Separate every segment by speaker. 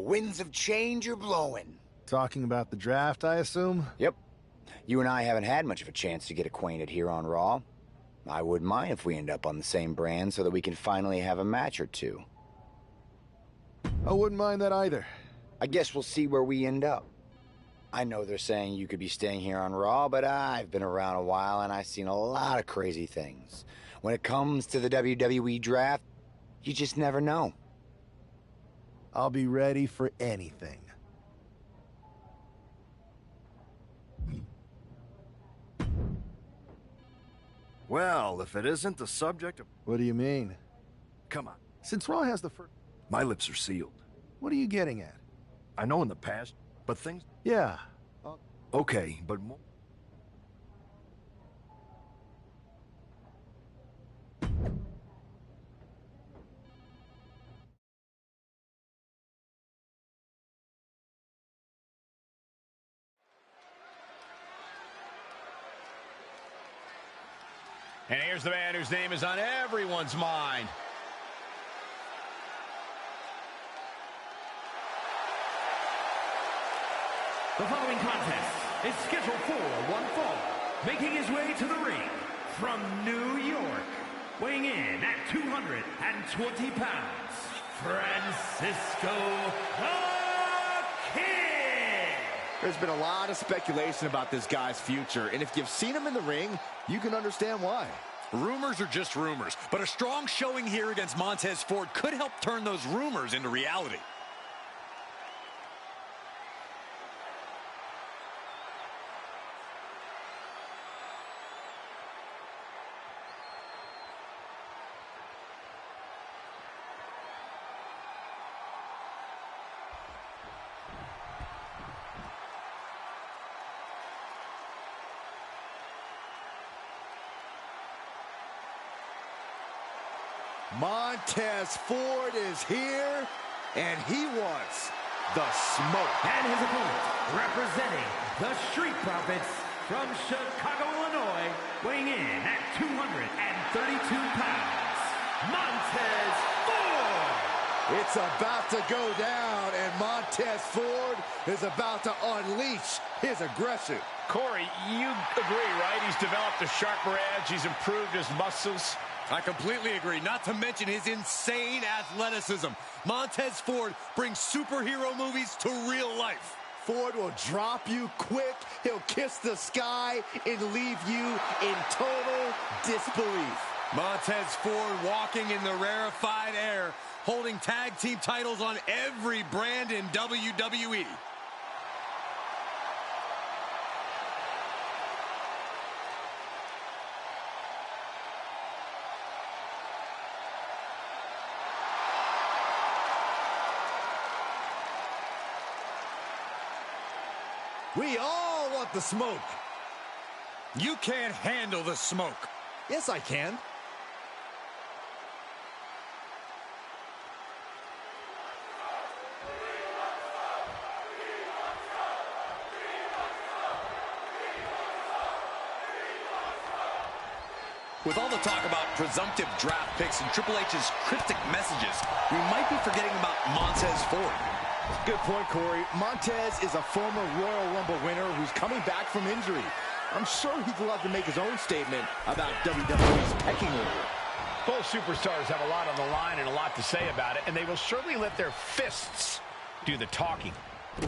Speaker 1: winds of change are blowing.
Speaker 2: Talking about the draft, I assume?
Speaker 1: Yep. You and I haven't had much of a chance to get acquainted here on Raw. I wouldn't mind if we end up on the same brand so that we can finally have a match or two.
Speaker 2: I wouldn't mind that either.
Speaker 1: I guess we'll see where we end up. I know they're saying you could be staying here on Raw, but I've been around a while and I've seen a lot of crazy things. When it comes to the WWE draft, you just never know.
Speaker 2: I'll be ready for anything.
Speaker 3: Well, if it isn't the subject of...
Speaker 2: What do you mean?
Speaker 3: Come on.
Speaker 2: Since Raw has the first...
Speaker 3: My lips are sealed.
Speaker 2: What are you getting at?
Speaker 3: I know in the past, but things...
Speaker 2: Yeah.
Speaker 3: Okay, but...
Speaker 4: And here's the man whose name is on everyone's mind.
Speaker 5: The following contest is scheduled for one fall. Making his way to the ring from New York, weighing in at 220 pounds, Francisco the Kid.
Speaker 6: There's been a lot of speculation about this guy's future, and if you've seen him in the ring, you can understand why.
Speaker 7: Rumors are just rumors, but a strong showing here against Montez Ford could help turn those rumors into reality.
Speaker 6: Montez Ford is here, and he wants the smoke.
Speaker 5: And his opponent, representing the Street Profits from Chicago, Illinois, weighing in at 232 pounds, Montez Ford.
Speaker 6: It's about to go down, and Montez Ford is about to unleash his aggression.
Speaker 4: Corey, you agree, right? He's developed a sharper edge. He's improved his muscles.
Speaker 7: I completely agree, not to mention his insane athleticism. Montez Ford brings superhero movies to real life.
Speaker 6: Ford will drop you quick, he'll kiss the sky, and leave you in total disbelief.
Speaker 7: Montez Ford walking in the rarefied air, holding tag team titles on every brand in WWE.
Speaker 6: We all want the smoke.
Speaker 7: You can't handle the smoke.
Speaker 6: Yes, I can.
Speaker 7: With all the talk about presumptive draft picks and Triple H's cryptic messages, we might be forgetting about Montez Ford.
Speaker 6: Good point, Corey. Montez is a former Royal Rumble winner who's coming back from injury. I'm sure he'd love to make his own statement about WWE's pecking order.
Speaker 4: Both superstars have a lot on the line and a lot to say about it, and they will certainly let their fists do the talking.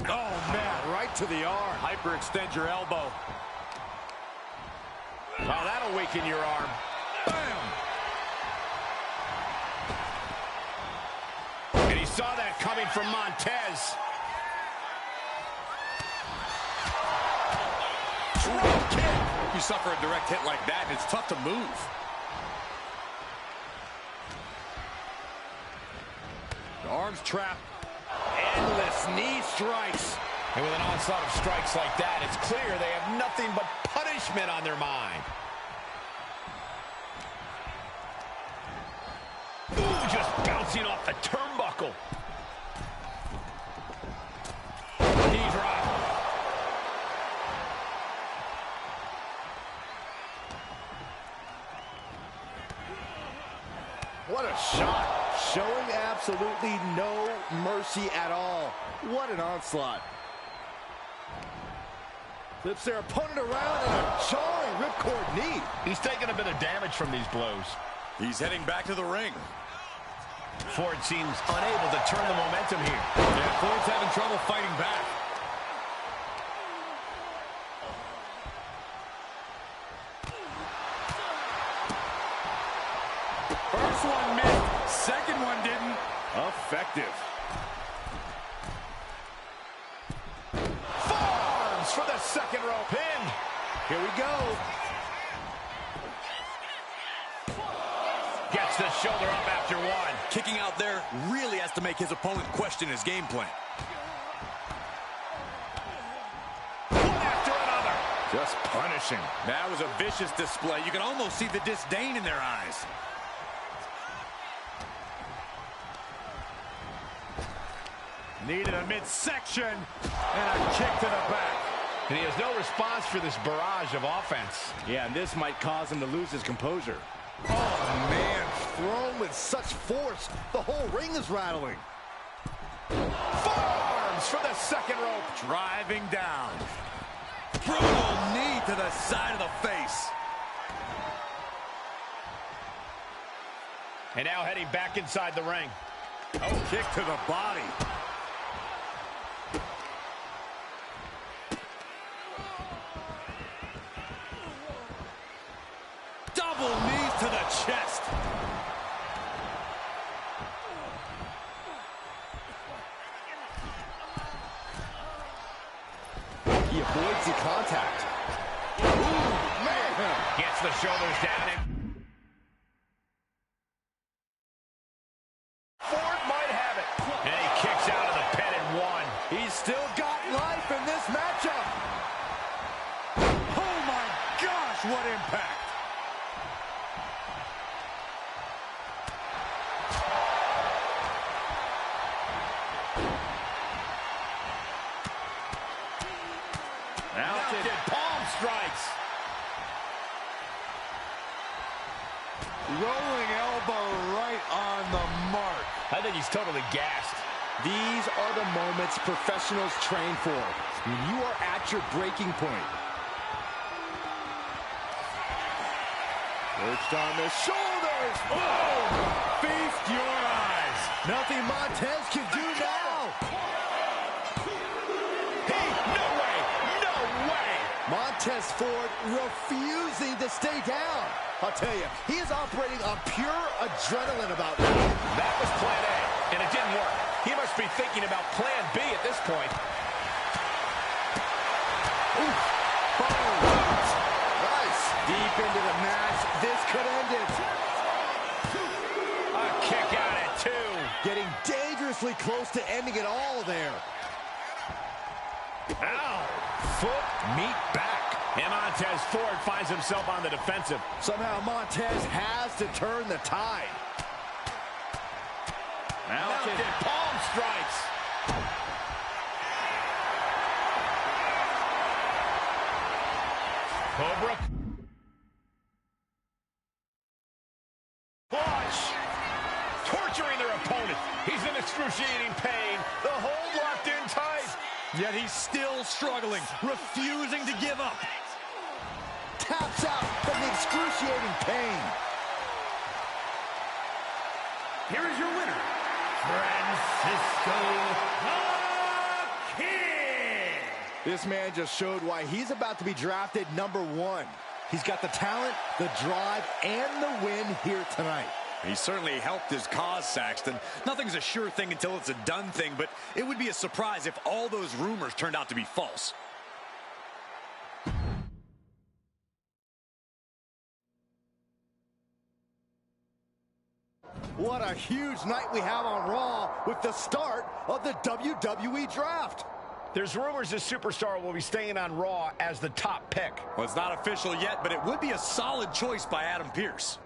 Speaker 6: Oh, man, right to the arm.
Speaker 7: Hyperextend your elbow.
Speaker 4: Oh, that'll weaken your arm.
Speaker 6: Bam!
Speaker 4: And he saw that coming from Montez.
Speaker 7: Drop kick. You suffer a direct hit like that, and it's tough to move. The arms trapped.
Speaker 6: Endless knee strikes.
Speaker 4: And with an onslaught of strikes like that, it's clear they have nothing but punishment on their mind. Ooh, just bouncing off the turnbuckle. Knee drop.
Speaker 6: What a shot. Showing absolutely no mercy at all. What an onslaught. Flips their opponent around and a jarring ripcord knee.
Speaker 4: He's taking a bit of damage from these blows.
Speaker 7: He's heading back to the ring.
Speaker 4: Ford seems unable to turn the momentum here.
Speaker 7: Yeah, Ford's having trouble fighting back. First one missed, second one didn't.
Speaker 6: Effective.
Speaker 4: Forearms for the second row pin.
Speaker 6: Here we go.
Speaker 4: Gets the shoulder up after one.
Speaker 7: Kicking out there really has to make his opponent question his game plan.
Speaker 4: One after another.
Speaker 6: Just punishing.
Speaker 7: That was a vicious display. You can almost see the disdain in their eyes. Needed a midsection and a kick to the back.
Speaker 4: And he has no response for this barrage of offense.
Speaker 6: Yeah, and this might cause him to lose his composure. Oh, man, thrown with such force, the whole ring is rattling.
Speaker 4: Forearms for the second rope.
Speaker 7: Driving down. Brutal knee to the side of the face.
Speaker 4: And now heading back inside the ring.
Speaker 7: Oh, kick to the body. Double knees to the chest.
Speaker 6: He avoids the contact. Ooh, man.
Speaker 4: Gets the shoulders down and Ford might have it. And he kicks out of the pin and one.
Speaker 6: He's still got life in this matchup.
Speaker 7: Oh my gosh, what impact.
Speaker 4: Mounted palm strikes.
Speaker 6: Rolling elbow right on the mark.
Speaker 4: I think he's totally gassed.
Speaker 6: These are the moments professionals train for. When you are at your breaking point. Perched on the shoulders. Oh! Feast your eyes. Nothing Montez can do now.
Speaker 4: No way! No way!
Speaker 6: Montez Ford refusing to stay down. I'll tell you, he is operating on pure adrenaline about now.
Speaker 4: That was plan A, and it didn't work. He must be thinking about plan B at this point.
Speaker 6: Ooh. Boom. Nice. Deep into the match. This could end it.
Speaker 4: A kick out at two.
Speaker 6: Getting dangerously close to ending it all there.
Speaker 4: Ow! Foot meet back. And Montez Ford finds himself on the defensive.
Speaker 6: Somehow Montez has to turn the tide.
Speaker 4: Mounted palm strikes. Cobra. Watch. Torturing their opponent. He's in excruciating pain. The hold locked in tight.
Speaker 7: Yet he's still struggling, refusing to give up.
Speaker 6: Taps out from the excruciating pain.
Speaker 5: Here is your winner, Francisco the Kid.
Speaker 6: This man just showed why he's about to be drafted #1. He's got the talent, the drive, and the win here tonight.
Speaker 7: He certainly helped his cause, Saxton. Nothing's a sure thing until it's a done thing, but it would be a surprise if all those rumors turned out to be false.
Speaker 6: What a huge night we have on Raw with the start of the WWE Draft.
Speaker 4: There's rumors this superstar will be staying on Raw as the top pick.
Speaker 7: Well, it's not official yet, but it would be a solid choice by Adam Pearce.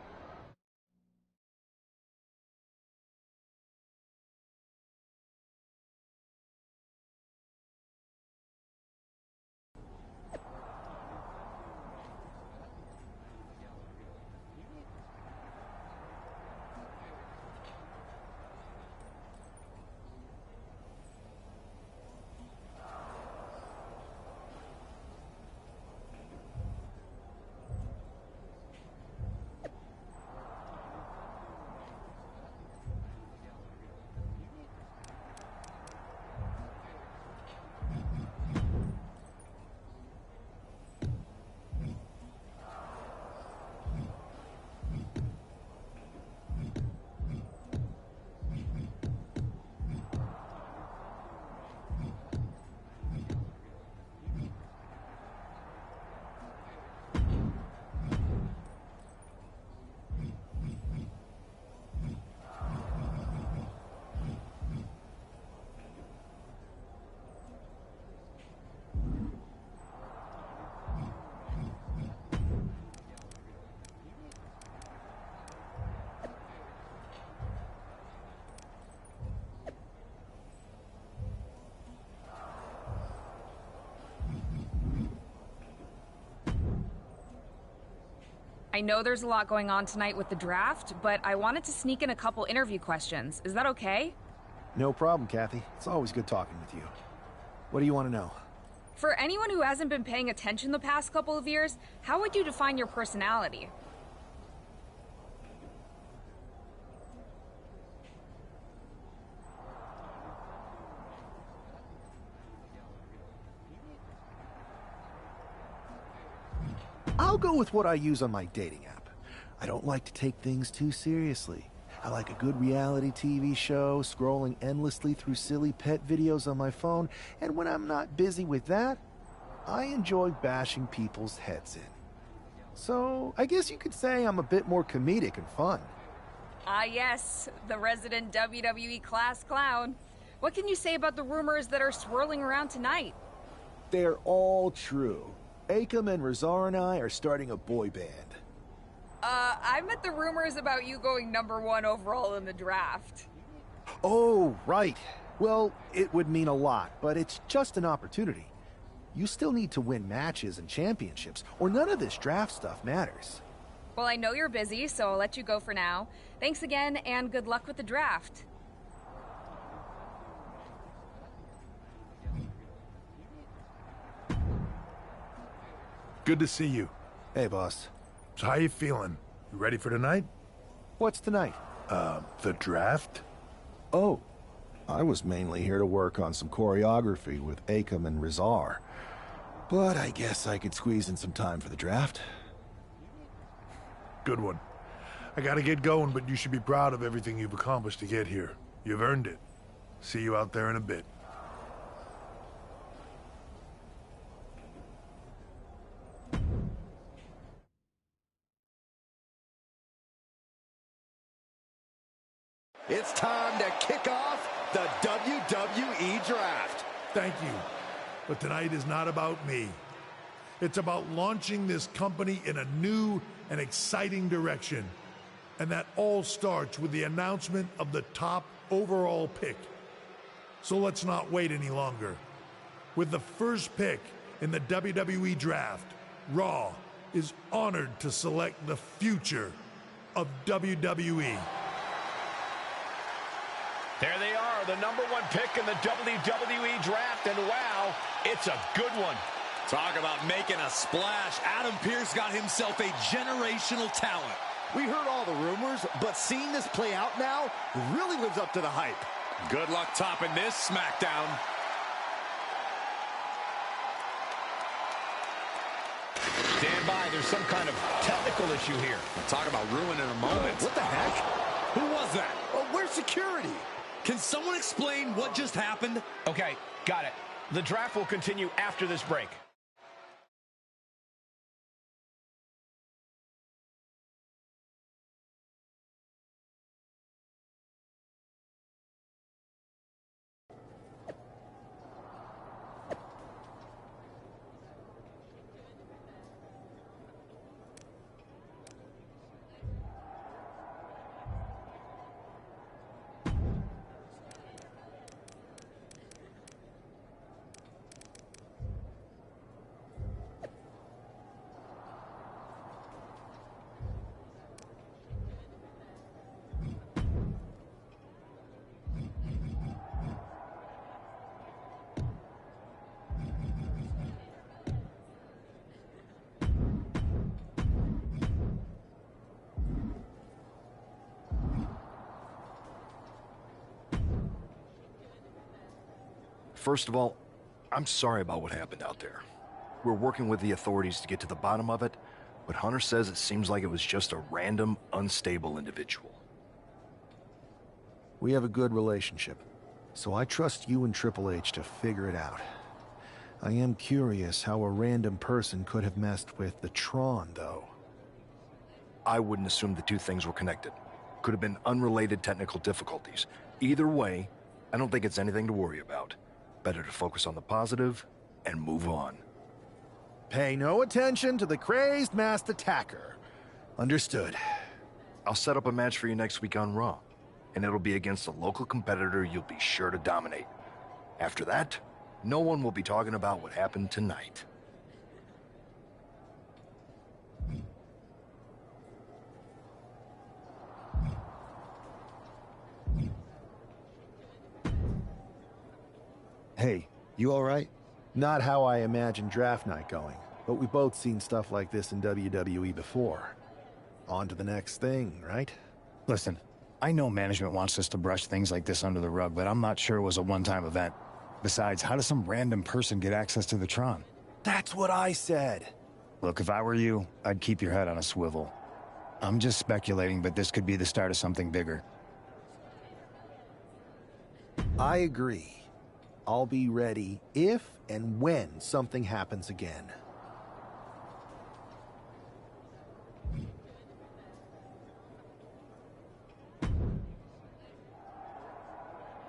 Speaker 8: I know there's a lot going on tonight with the draft, but I wanted to sneak in a couple interview questions. Is that okay?
Speaker 2: No problem, Kathy. It's always good talking with you. What do you want to know?
Speaker 8: For anyone who hasn't been paying attention the past couple of years, how would you define your personality?
Speaker 2: I'll go with what I use on my dating app. I don't like to take things too seriously. I like a good reality TV show, scrolling endlessly through silly pet videos on my phone, and when I'm not busy with that, I enjoy bashing people's heads in. So, I guess you could say I'm a bit more comedic and fun.
Speaker 8: Ah yes, the resident WWE class clown. What can you say about the rumors that are swirling around tonight?
Speaker 2: They're all true. Akam and Razar and I are starting a boy band.
Speaker 8: I meant the rumors about you going #1 overall in the draft.
Speaker 2: Oh, right. Well, it would mean a lot, but it's just an opportunity. You still need to win matches and championships, or none of this draft stuff matters.
Speaker 8: Well, I know you're busy, so I'll let you go for now. Thanks again, and good luck with the draft.
Speaker 9: Good to see you.
Speaker 2: Hey, boss.
Speaker 9: So how you feeling? You ready for tonight?
Speaker 2: What's tonight?
Speaker 9: The draft?
Speaker 2: Oh, I was mainly here to work on some choreography with Akam and Razar. But I guess I could squeeze in some time for the draft.
Speaker 9: Good one. I gotta get going, but you should be proud of everything you've accomplished to get here. You've earned it. See you out there in a bit.
Speaker 6: It's time to kick off the WWE Draft.
Speaker 9: Thank you. But tonight is not about me. It's about launching this company in a new and exciting direction. And that all starts with the announcement of the top overall pick. So let's not wait any longer. With the first pick in the WWE Draft, Raw is honored to select the future of WWE.
Speaker 4: There they are, the #1 pick in the WWE Draft, and wow, it's a good one.
Speaker 7: Talk about making a splash. Adam Pearce got himself a generational talent.
Speaker 6: We heard all the rumors, but seeing this play out now really lives up to the hype.
Speaker 7: Good luck topping this SmackDown.
Speaker 4: Stand by, there's some kind of technical issue here.
Speaker 7: Talk about ruining a moment.
Speaker 6: What the heck?
Speaker 7: Who was that?
Speaker 6: Oh, where's security?
Speaker 7: Can someone explain what just happened?
Speaker 4: Okay, got it. The draft will continue after this break.
Speaker 3: First of all, I'm sorry about what happened out there. We're working with the authorities to get to the bottom of it, but Hunter says it seems like it was just a random, unstable individual.
Speaker 2: We have a good relationship, so I trust you and Triple H to figure it out. I am curious how a random person could have messed with the Tron, though.
Speaker 3: I wouldn't assume the two things were connected. Could have been unrelated technical difficulties. Either way, I don't think it's anything to worry about. Better to focus on the positive and move on.
Speaker 2: Pay no attention to the crazed masked attacker. Understood.
Speaker 3: I'll set up a match for you next week on Raw, and it'll be against a local competitor you'll be sure to dominate. After that, no one will be talking about what happened tonight. Hey, you all right?
Speaker 2: Not how I imagined draft night going, but we've both seen stuff like this in WWE before. On to the next thing, right?
Speaker 10: Listen, I know management wants us to brush things like this under the rug, but I'm not sure it was a one-time event. Besides, how does some random person get access to the Tron?
Speaker 2: That's what I said.
Speaker 10: Look, if I were you, I'd keep your head on a swivel. I'm just speculating, but this could be the start of something bigger.
Speaker 2: I agree. I'll be ready if and when something happens again.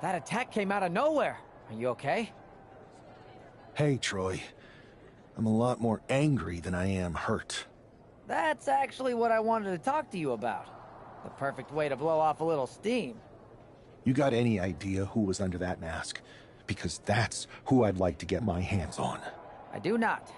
Speaker 11: That attack came out of nowhere. Are you okay?
Speaker 2: Hey, Troy. I'm a lot more angry than I am hurt.
Speaker 11: That's actually what I wanted to talk to you about. The perfect way to blow off a little steam.
Speaker 2: You got any idea who was under that mask? Because that's who I'd like to get my hands on.
Speaker 11: I do not.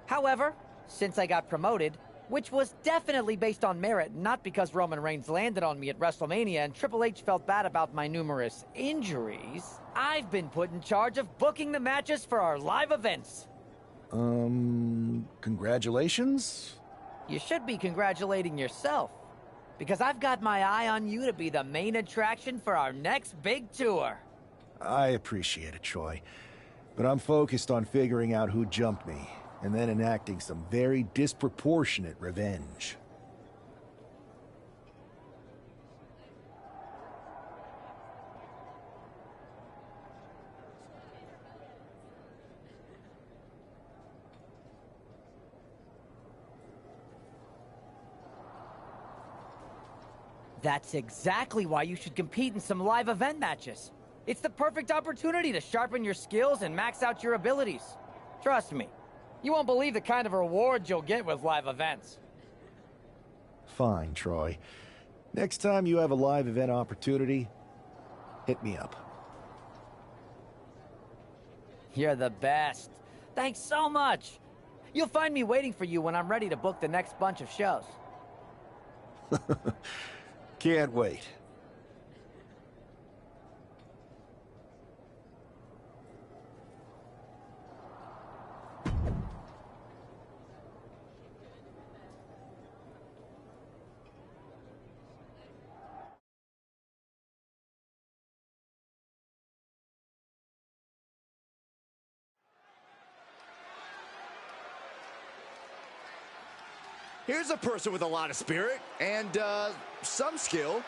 Speaker 11: However, since I got promoted, which was definitely based on merit, not because Roman Reigns landed on me at WrestleMania and Triple H felt bad about my numerous injuries, I've been put in charge of booking the matches for our live events.
Speaker 2: Congratulations?
Speaker 11: You should be congratulating yourself, because I've got my eye on you to be the main attraction for our next big tour.
Speaker 2: I appreciate it, Troy. But I'm focused on figuring out who jumped me, and then enacting some very disproportionate revenge.
Speaker 11: That's exactly why you should compete in some live event matches. It's the perfect opportunity to sharpen your skills and max out your abilities. Trust me, you won't believe the kind of rewards you'll get with live events.
Speaker 2: Fine, Troy. Next time you have a live event opportunity, hit me up.
Speaker 11: You're the best. Thanks so much. You'll find me waiting for you when I'm ready to book the next bunch of shows.
Speaker 2: Can't wait.
Speaker 6: Here's a person with a lot of spirit and some skill.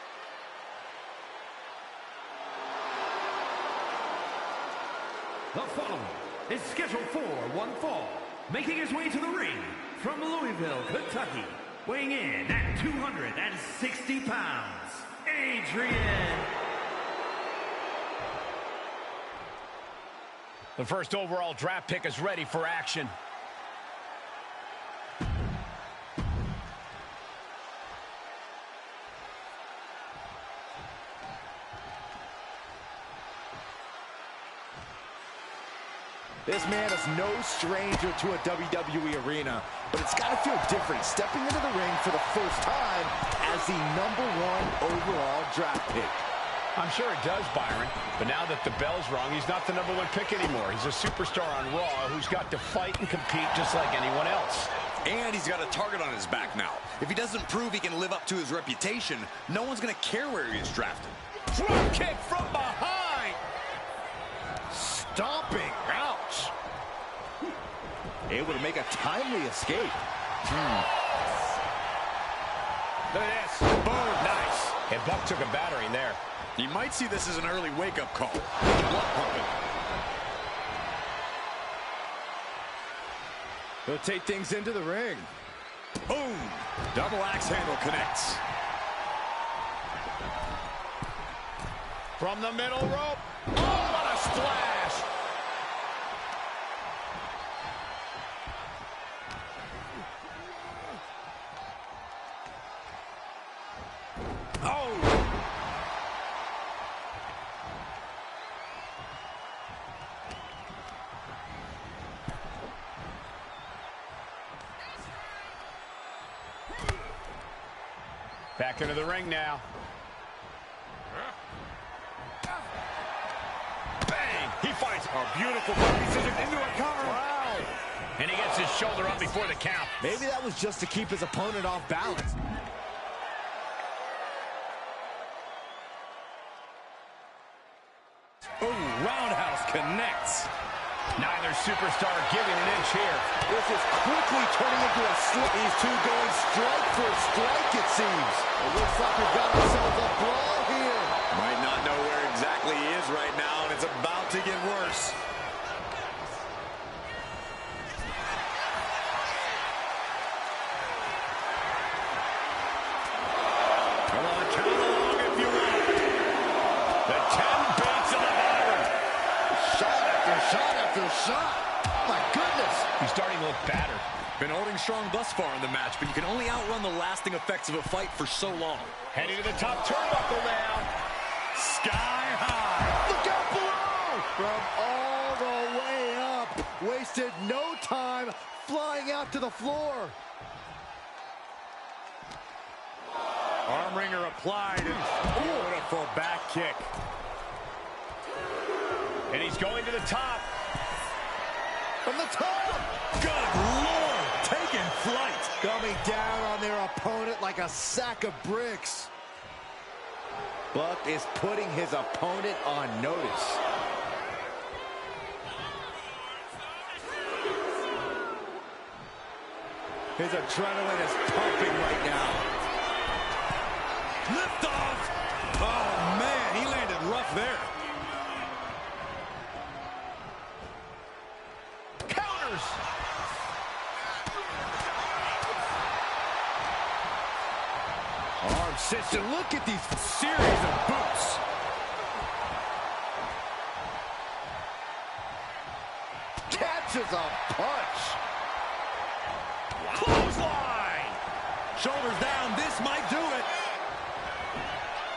Speaker 5: The following is scheduled for one fall, making his way to the ring from Louisville, Kentucky, weighing in at 260 pounds, Adrian.
Speaker 4: The first overall draft pick is ready for action.
Speaker 6: This man is no stranger to a WWE arena, but it's got to feel different stepping into the ring for the first time as the #1 overall draft pick.
Speaker 4: I'm sure it does, Byron, but now that the bell's rung, he's not the #1 pick anymore. He's a superstar on Raw who's got to fight and compete just like anyone else.
Speaker 7: And he's got a target on his back now. If he doesn't prove he can live up to his reputation, no one's going to care where he is drafted.
Speaker 4: Drop kick from behind!
Speaker 6: Stomping, ouch. Able to make a timely escape.
Speaker 4: Look at this. Boom, nice. And Buck took a battering there.
Speaker 7: You might see this as an early wake-up call. Blood pumping.
Speaker 6: He'll take things into the ring.
Speaker 7: Boom. Double axe handle connects.
Speaker 4: From the middle rope. Oh, what a splash! Back into the ring now. Bang! He finds
Speaker 7: A beautiful body scissors into a cover.
Speaker 4: Wow. And he gets his shoulder up before the count.
Speaker 6: Maybe that was just to keep his opponent off balance.
Speaker 7: Oh, roundhouse connects.
Speaker 4: Neither superstar giving an inch here.
Speaker 6: This is quickly turning into a slip. These two going strike for strike, it seems. It looks like we've got ourselves a brawl here.
Speaker 7: Might not know where exactly he is right now, and it's about to get worse. Come on, count along if you want. The 10 beats of the Byron.
Speaker 6: Shot after shot after shot. My goodness.
Speaker 4: He's starting to look battered.
Speaker 7: Been holding strong thus far in the match, but you can only outrun the lasting effects of a fight for so long.
Speaker 4: Heading to the top turnbuckle now.
Speaker 7: Sky high.
Speaker 6: Look out below! From all the way up. Wasted no time flying out to the floor.
Speaker 7: Arm wringer applied. And beautiful back kick.
Speaker 4: And he's going to the top.
Speaker 6: From the top.
Speaker 7: Good Lord. Taking flight.
Speaker 6: Coming down on their opponent like a sack of bricks. Buck is putting his opponent on notice. His adrenaline is pumping right now.
Speaker 7: Lift off. Oh, man, he landed rough there.
Speaker 4: Counters.
Speaker 7: Arm system. Look at these series of boots.
Speaker 6: Catches a punch.
Speaker 7: Clothesline. Shoulders down. This might do it.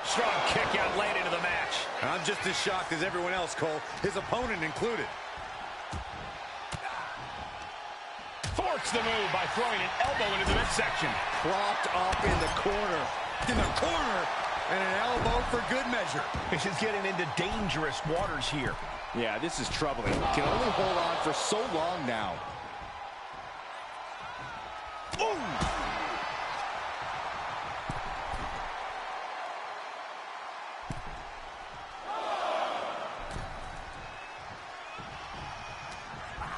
Speaker 4: Strong kick out late into the match.
Speaker 7: I'm just as shocked as everyone else, Cole. His opponent included.
Speaker 4: Forks the move by throwing an elbow into the midsection.
Speaker 6: Propped up in the corner.
Speaker 7: In the corner. And an elbow for good measure.
Speaker 4: This is getting into dangerous waters here.
Speaker 6: Yeah, this is troubling. Can only hold on for so long now.
Speaker 7: Boom!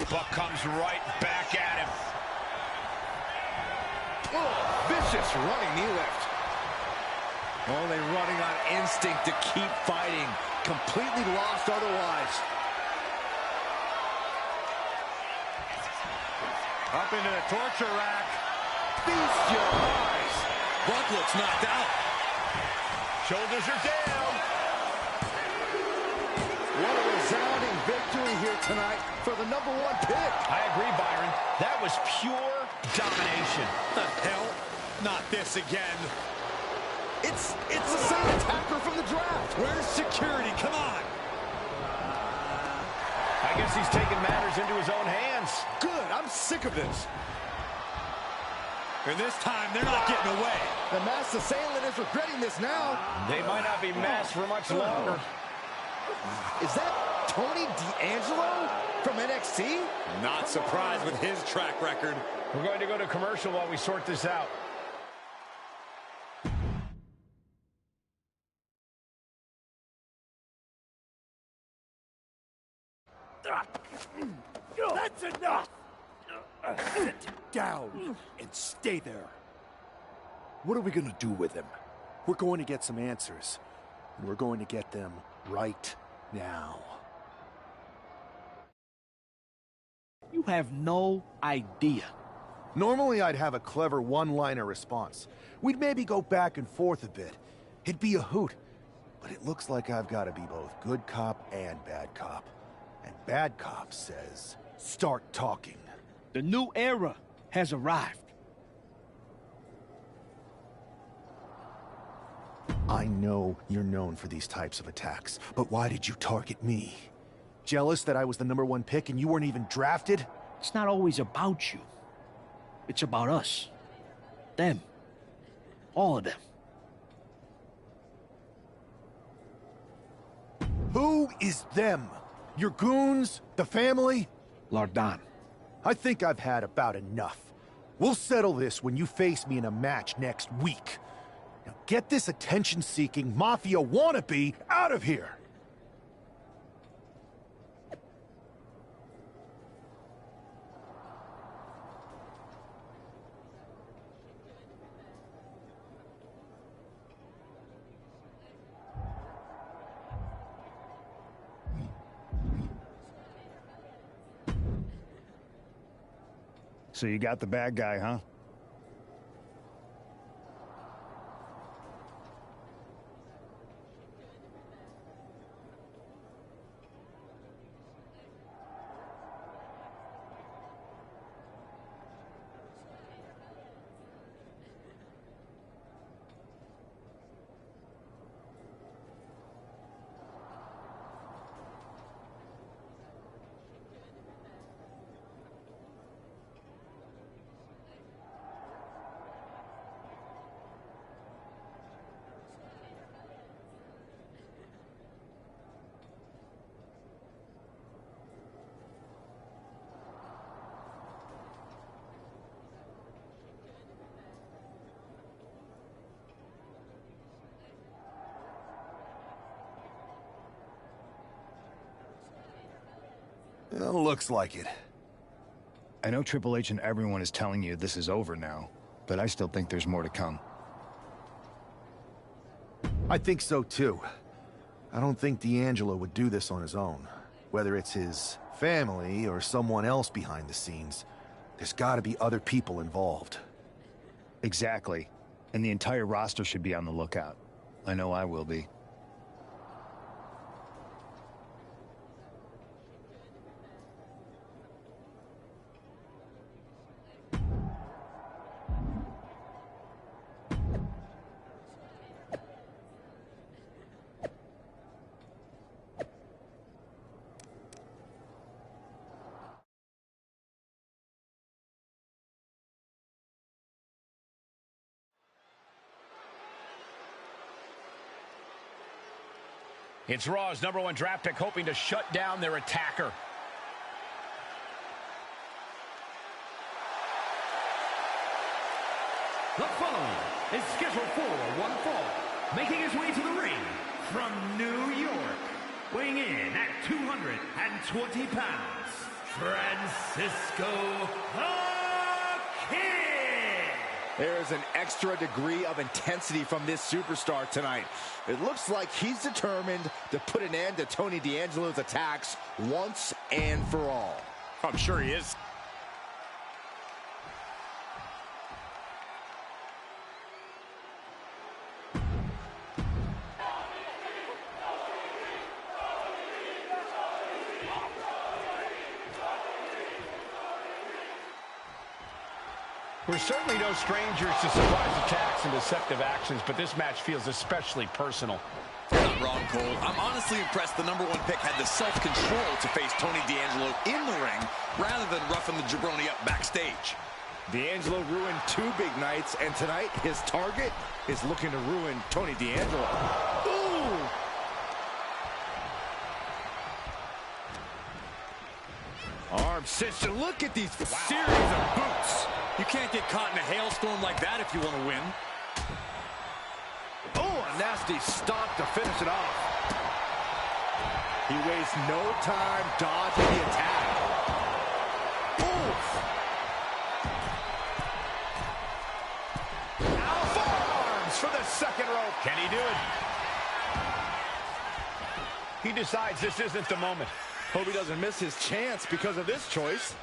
Speaker 4: Buck comes right back at him.
Speaker 6: Oh, vicious running knee lift. Only running on instinct to keep fighting. Completely lost otherwise.
Speaker 7: Up into the torture rack.
Speaker 6: Feast your eyes.
Speaker 7: Buck looks knocked out.
Speaker 4: Shoulders are down.
Speaker 6: What a resounding victory here tonight for the #1 pick.
Speaker 4: I agree, Byron. That was pure domination.
Speaker 7: The hell? Not this again.
Speaker 6: It's the same attacker from the draft.
Speaker 7: Where's security? Come on.
Speaker 4: I guess he's taking matters into his own hands.
Speaker 6: Good. I'm sick of this.
Speaker 7: And this time, they're not getting away.
Speaker 6: The masked assailant is regretting this now.
Speaker 4: They might not be masked for much longer.
Speaker 6: Is that Tony D'Angelo from NXT?
Speaker 7: Not surprised with his track record.
Speaker 4: We're going to go to commercial while we sort this out.
Speaker 2: That's enough! Sit down and stay there. What are we gonna do with him? We're going to get some answers. And we're going to get them right now.
Speaker 12: You have no idea.
Speaker 2: Normally I'd have a clever one-liner response. We'd maybe go back and forth a bit. It'd be a hoot. But it looks like I've got to be both good cop and bad cop. And bad cop says, start talking.
Speaker 12: The new era has arrived.
Speaker 2: I know you're known for these types of attacks, but why did you target me? Jealous that I was the #1 pick and you weren't even drafted?
Speaker 12: It's not always about you. It's about us. Them. All of them.
Speaker 2: Who is them? Your goons? The family?
Speaker 12: Lord Don.
Speaker 2: I think I've had about enough. We'll settle this when you face me in a match next week. Now get this attention-seeking mafia wannabe out of here!
Speaker 10: So you got the bad guy, huh?
Speaker 2: Well, looks like it.
Speaker 10: I know Triple H and everyone is telling you this is over now, but I still think there's more to come.
Speaker 2: I think so too. I don't think D'Angelo would do this on his own. Whether it's his family or someone else behind the scenes, there's gotta be other people involved.
Speaker 10: Exactly. And the entire roster should be on the lookout. I know I will be.
Speaker 4: It's Raw's #1 draft pick hoping to shut down their attacker.
Speaker 5: The following is scheduled for one fall, making his way to the ring from New York, weighing in at 220 pounds, Francisco the Kid.
Speaker 6: There's an extra degree of intensity from this superstar tonight. It looks like he's determined to put an end to Tony D'Angelo's attacks once and for all.
Speaker 4: I'm sure he is. We're certainly no strangers to surprise attacks and deceptive actions, but this match feels especially personal.
Speaker 7: You're not wrong, Cole. I'm honestly impressed the #1 pick had the self-control to face Tony D'Angelo in the ring rather than roughing the jabroni up backstage.
Speaker 6: D'Angelo ruined 2 big nights, and tonight his target is looking to ruin Tony D'Angelo. Ooh! Arm cinched. Look at these series of boots.
Speaker 7: You can't get caught in a hailstorm like that if you want to win.
Speaker 6: Oh, a nasty stomp to finish it off. He wastes no time dodging the attack. Oof! Forearms for the second rope.
Speaker 4: Can he do it? He decides this isn't the moment.
Speaker 6: Hope he doesn't miss his chance because of this choice.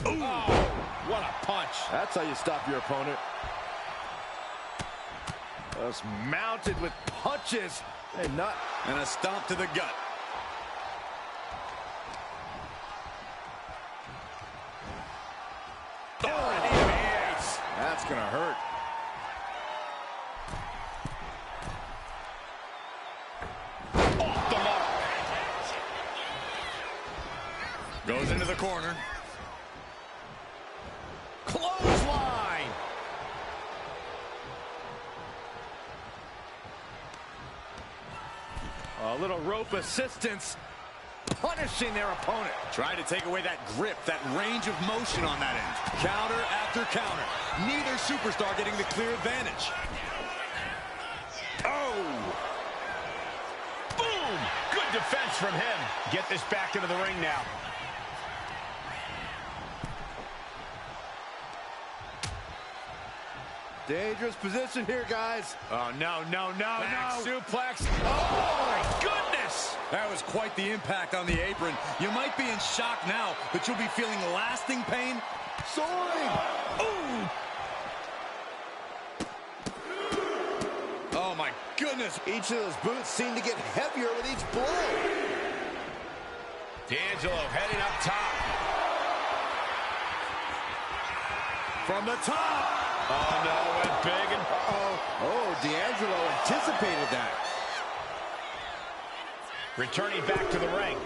Speaker 4: Ooh, what a punch.
Speaker 6: That's how you stop your opponent. Just mounted with punches and
Speaker 7: a stomp to the gut.
Speaker 6: Oh, that's gonna hurt.
Speaker 4: Off the mark.
Speaker 7: Goes into the corner.
Speaker 6: Clothesline. A little rope assistance, punishing their opponent.
Speaker 7: Trying to take away that grip, that range of motion on that end. Counter after counter. Neither superstar getting the clear advantage. Oh!
Speaker 4: Boom! Good defense from him. Get this back into the ring now.
Speaker 6: Dangerous position here, guys.
Speaker 7: Oh, no.
Speaker 6: Back suplex.
Speaker 7: Oh, my goodness! That was quite the impact on the apron. You might be in shock now, but you'll be feeling lasting pain.
Speaker 6: Soaring.
Speaker 7: Ooh! Oh, my goodness.
Speaker 6: Each of those boots seem to get heavier with each blow.
Speaker 4: D'Angelo heading up top.
Speaker 6: From the top.
Speaker 4: Oh, no, went big and...
Speaker 6: Oh, D'Angelo anticipated that.
Speaker 4: Returning back to the ring.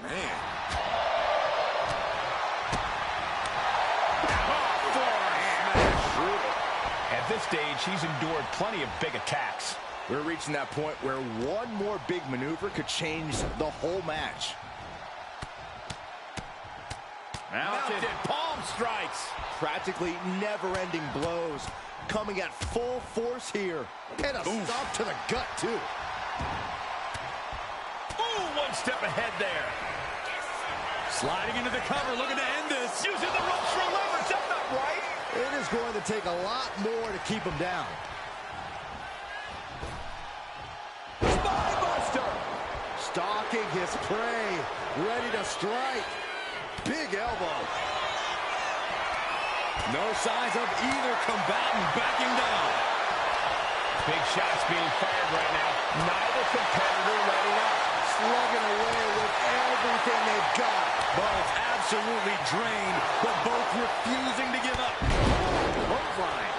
Speaker 6: Man.
Speaker 4: At this stage, he's endured plenty of big attacks.
Speaker 6: We're reaching that point where one more big maneuver could change the whole match.
Speaker 4: Mounted palm strikes.
Speaker 6: Practically never-ending blows coming at full force here. And a stop to the gut, too.
Speaker 4: Ooh, one step ahead there.
Speaker 7: Sliding into the cover, looking to end this.
Speaker 4: Using the ropes for leverage. That's not right.
Speaker 6: It is going to take a lot more to keep him down. Spinebuster! Stalking his prey, ready to strike. Big elbow.
Speaker 7: No signs of either combatant backing down.
Speaker 4: Big shots being fired right now. Neither competitor letting up.
Speaker 6: Slugging away with everything they've got.
Speaker 7: Both absolutely drained, but both refusing to give up.
Speaker 6: Clothesline.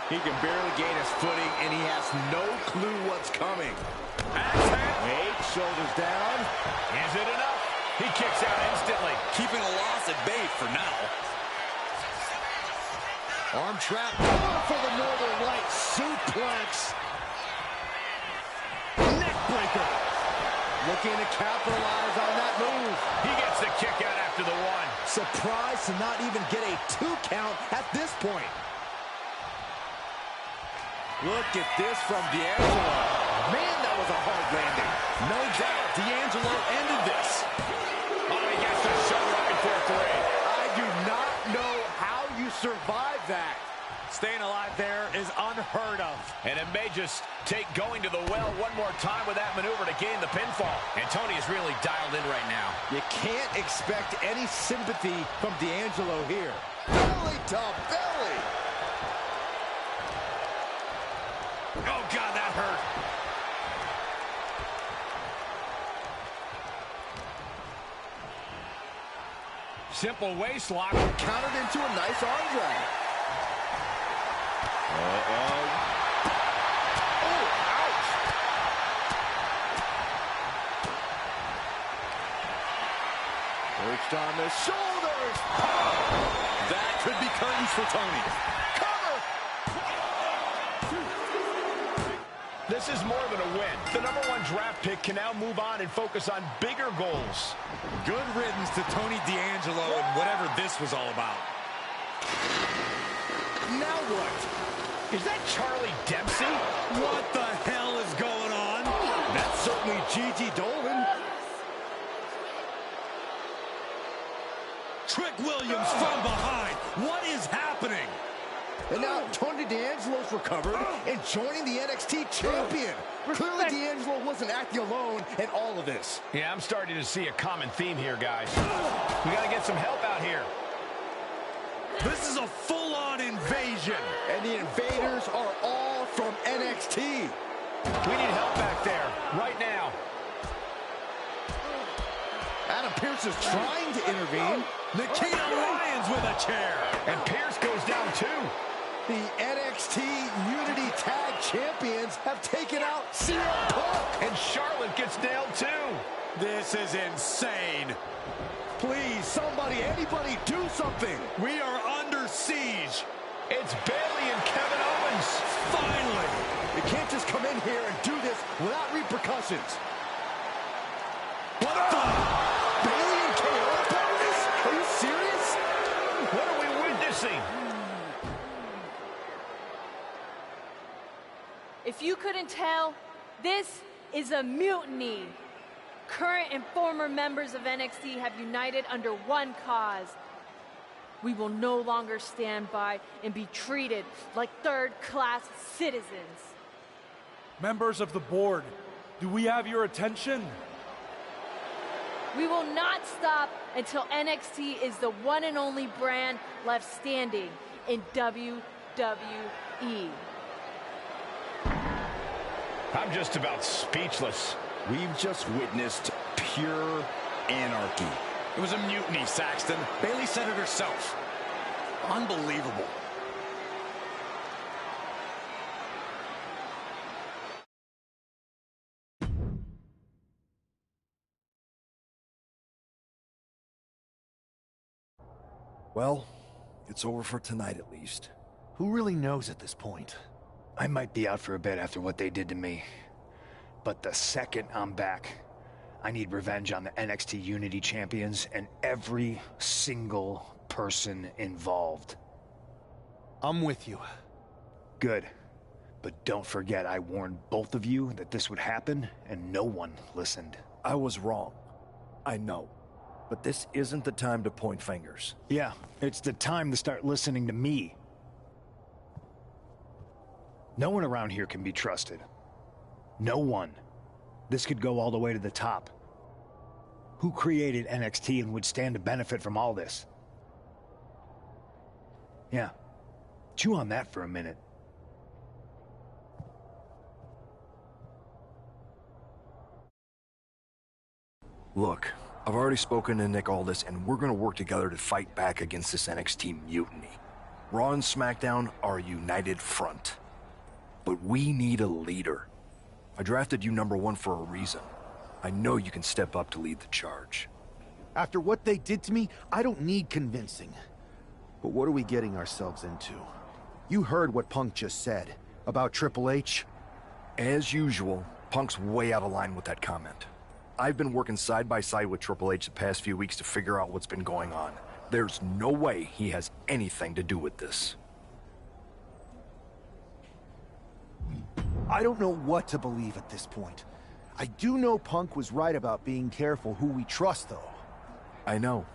Speaker 6: He can barely gain his footing, and he has no clue what's coming. Wait, shoulders down.
Speaker 4: Is it enough? He kicks out instantly.
Speaker 7: Keeping a loss at bay for now.
Speaker 6: Arm trap. Going for the Northern Light suplex. Neckbreaker. Looking to capitalize on that move.
Speaker 4: He gets the kick out after the one.
Speaker 6: Surprised to not even get a 2 count at this point. Look at this from D'Angelo. Man, that was a hard landing.
Speaker 7: No doubt D'Angelo ended this.
Speaker 4: Oh, he gets the show right for 3.
Speaker 6: I do not know how you survive that.
Speaker 7: Staying alive there is unheard of.
Speaker 4: And it may just take going to the well one more time with that maneuver to gain the pinfall. And Tony is really dialed in right now.
Speaker 6: You can't expect any sympathy from D'Angelo here. Belly to belly.
Speaker 4: Oh, God, that hurt. Simple waist lock.
Speaker 6: Countered into a nice arm drag. Oh, ouch. Perched on the shoulders.
Speaker 7: That could be curtains for Tony.
Speaker 4: This is more than a win. The #1 draft pick can now move on and focus on bigger goals.
Speaker 7: Good riddance to Tony D'Angelo and whatever this was all about.
Speaker 6: Now what?
Speaker 4: Is that Charlie Dempsey?
Speaker 7: What the hell is going on?
Speaker 6: That's certainly Gigi Dolan.
Speaker 7: Trick Williams from behind. What is happening?
Speaker 6: And now Tony D'Angelo's recovered and joining the NXT champion. Clearly D'Angelo wasn't acting alone in all of this.
Speaker 4: Yeah, I'm starting to see a common theme here, guys. We got to get some help out here.
Speaker 7: This is a full-on invasion.
Speaker 6: And the invaders are all from NXT.
Speaker 4: We need help back there, right now.
Speaker 6: Adam Pearce is trying to intervene.
Speaker 7: Nikita Lyons with a chair.
Speaker 4: And Pearce goes down too.
Speaker 6: The NXT Unity Tag Champions have taken out CM Punk.
Speaker 4: And Charlotte gets nailed too.
Speaker 7: This is insane.
Speaker 6: Please, somebody, anybody, do something.
Speaker 7: We are under siege.
Speaker 4: It's Bayley and Kevin Owens.
Speaker 7: Finally.
Speaker 6: You can't just come in here and do this without repercussions. What the? Bailey and KO are part of this? Are you serious?
Speaker 4: What are we witnessing?
Speaker 13: If you couldn't tell, this is a mutiny. Current and former members of NXT have united under one cause. We will no longer stand by and be treated like third-class citizens.
Speaker 14: Members of the board, do we have your attention?
Speaker 13: We will not stop until NXT is the one and only brand left standing in WWE.
Speaker 4: I'm just about speechless.
Speaker 6: We've just witnessed pure anarchy.
Speaker 7: It was a mutiny, Saxton. Bailey said it herself. Unbelievable.
Speaker 3: Well, it's over for tonight at least.
Speaker 2: Who really knows at this point?
Speaker 10: I might be out for a bit after what they did to me. But the second I'm back, I need revenge on the NXT Unity Champions and every single person involved.
Speaker 2: I'm with you.
Speaker 10: Good. But don't forget I warned both of you that this would happen, and no one listened.
Speaker 3: I was wrong. I know. But this isn't the time to point fingers.
Speaker 10: Yeah, it's the time to start listening to me. No one around here can be trusted. No one. This could go all the way to the top. Who created NXT and would stand to benefit from all this? Yeah. Chew on that for a minute.
Speaker 3: Look, I've already spoken to Nick Aldis, and we're gonna work together to fight back against this NXT mutiny. Raw and SmackDown are a united front. But we need a leader. I drafted you #1 for a reason. I know you can step up to lead the charge.
Speaker 2: After what they did to me, I don't need convincing. But what are we getting ourselves into? You heard what Punk just said about Triple H.
Speaker 3: As usual, Punk's way out of line with that comment. I've been working side by side with Triple H the past few weeks to figure out what's been going on. There's no way he has anything to do with this.
Speaker 2: I don't know what to believe at this point. I do know Punk was right about being careful who we trust, though.
Speaker 3: I know.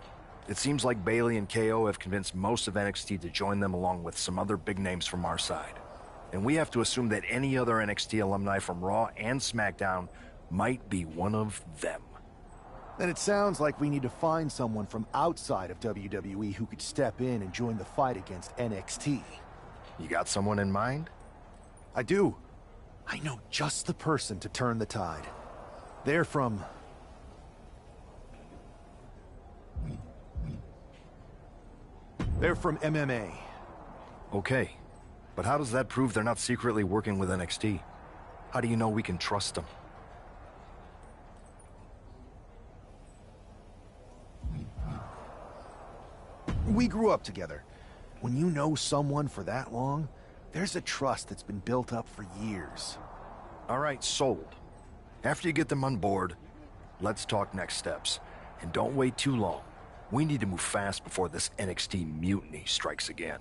Speaker 3: It seems like Bailey and KO have convinced most of NXT to join them along with some other big names from our side. And we have to assume that any other NXT alumni from Raw and SmackDown might be one of them.
Speaker 2: Then it sounds like we need to find someone from outside of WWE who could step in and join the fight against NXT.
Speaker 3: You got someone in mind?
Speaker 2: I do. I know just the person to turn the tide. They're from... They're from MMA.
Speaker 3: Okay. But how does that prove they're not secretly working with NXT? How do you know we can trust them?
Speaker 2: We grew up together. When you know someone for that long, there's a trust that's been built up for years.
Speaker 3: All right, sold. After you get them on board, let's talk next steps. And don't wait too long. We need to move fast before this NXT mutiny strikes again.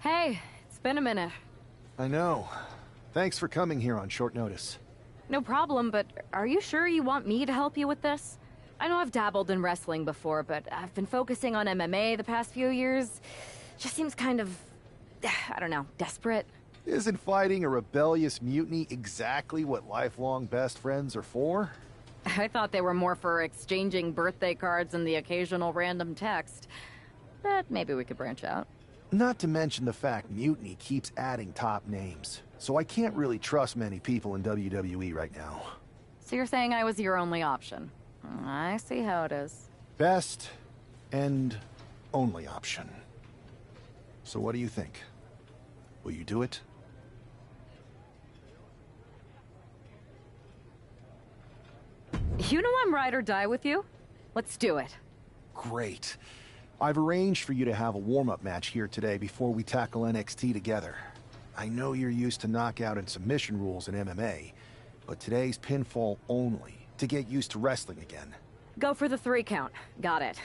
Speaker 15: Hey, it's been a minute.
Speaker 2: I know. Thanks for coming here on short notice.
Speaker 15: No problem, but are you sure you want me to help you with this? I know I've dabbled in wrestling before, but I've been focusing on MMA the past few years. Just seems kind of, I don't know, desperate.
Speaker 2: Isn't fighting a rebellious mutiny exactly what lifelong best friends are for?
Speaker 15: I thought they were more for exchanging birthday cards and the occasional random text. But maybe we could branch out.
Speaker 2: Not to mention the fact Mutiny keeps adding top names, so I can't really trust many people in WWE right now.
Speaker 15: So you're saying I was your only option? I see how it is.
Speaker 2: Best and only option. So what do you think? Will you do it?
Speaker 15: You know I'm ride or die with you. Let's do it.
Speaker 2: Great. I've arranged for you to have a warm-up match here today before we tackle NXT together. I know you're used to knockout and submission rules in MMA, but today's pinfall only, to get used to wrestling again.
Speaker 15: Go for the 3 count. Got it.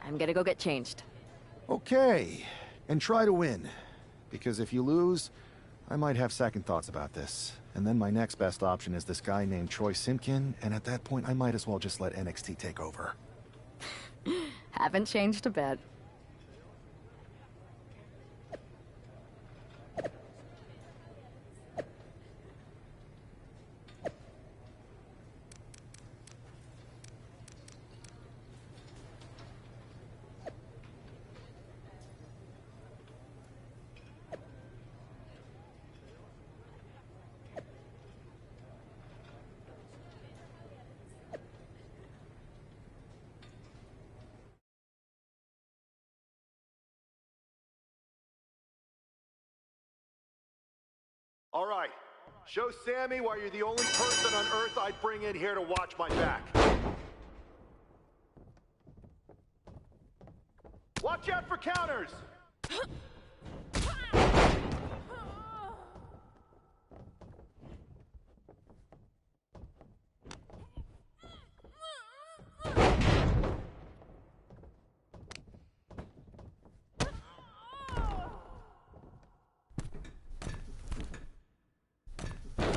Speaker 15: I'm gonna go get changed.
Speaker 2: Okay. And try to win. Because if you lose, I might have second thoughts about this. And then my next best option is this guy named Troy Simpkin, and at that point I might as well just let NXT take over.
Speaker 15: Haven't changed a bit.
Speaker 16: All right, show Sammy why you're the only person on Earth I'd bring in here to watch my back. Watch out for counters!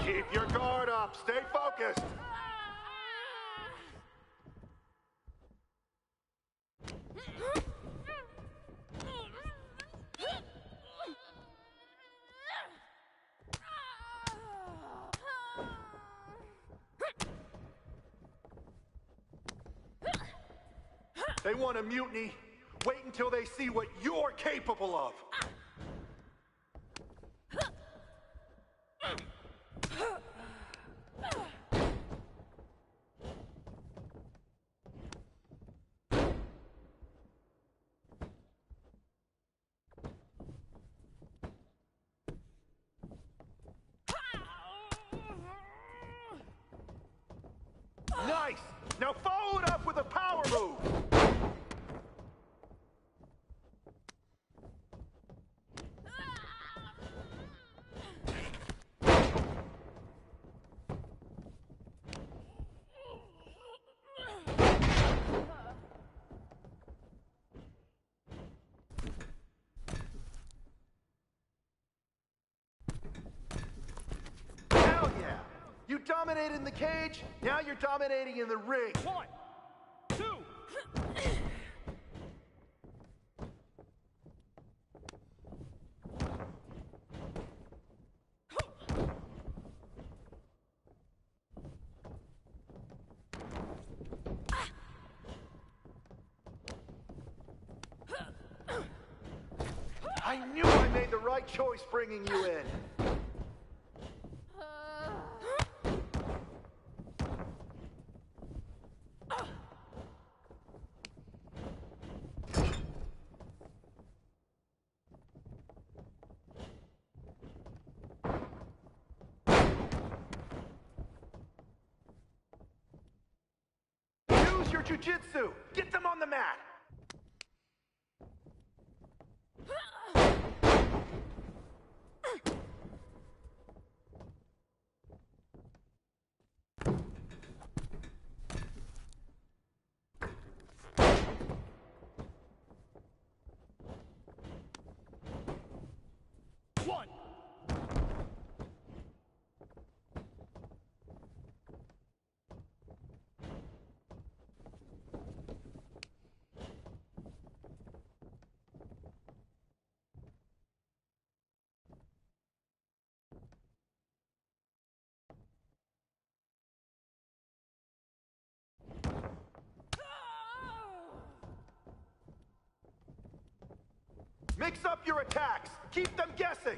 Speaker 16: Keep your guard up. Stay focused. They want a mutiny. Wait until they see what you're capable of. Nice! Now follow it up with a power move! Hell yeah! You dominated in the cage, now you're dominating in the ring.
Speaker 14: 1, 2.
Speaker 16: I knew I made the right choice bringing you in. Use your jiu-jitsu. Get them on the mat. Mix up your attacks. Keep them guessing.